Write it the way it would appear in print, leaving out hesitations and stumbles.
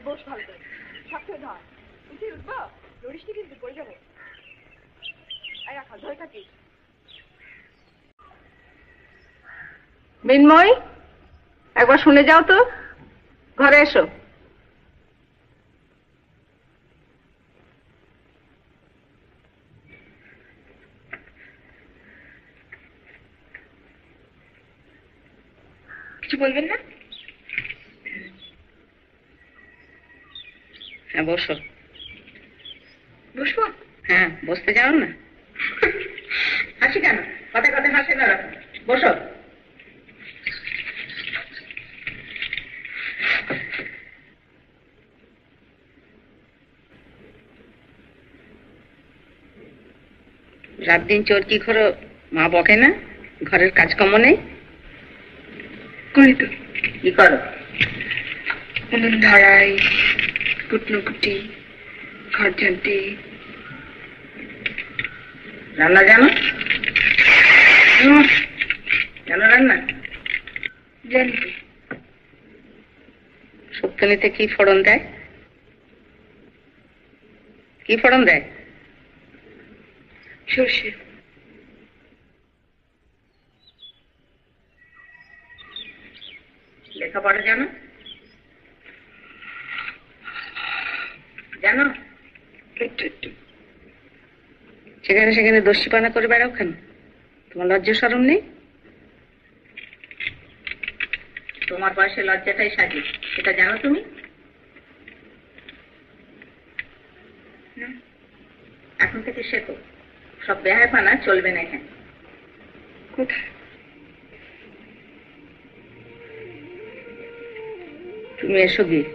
বস ভালো করে সাথে ধর উঠে উঠবো লড়িসটি কিন্তু পড়ে যাবো আর রাখা ধরে থাকিস মিনময় একবার শুনে যাও তো ঘরে এসো কিছু বলবেন না হ্যাঁ বসো বসবো হ্যাঁ বসতে যাও না হাসি কেন কথায় কথায় হাসে না বসো রাত দিন চোরকি করো মা বকে না ঘরের কাজকর্ম নেই করি তো কি করো উনুন ধরাই কুটনো কুটি ঘর ঝাঁটি রান্না জানো জানো রান্না জানি তো শুক্তনিতে কি ফোড়ন দেয় কি ফোড়ন দেয় সর্ষে লেখাপড়া জানো জানো সেখানে সেখানে দস্যিপানা করে বেড়াও কেন তোমার লজ্জা শরম নেই তোমার বয়সে লজ্জাটাই সাজি সেটা জানো তুমি এখন থেকে শেখো সব বেহায়পানা চলবে না এখানে কোথায় তুমি এসো গিয়ে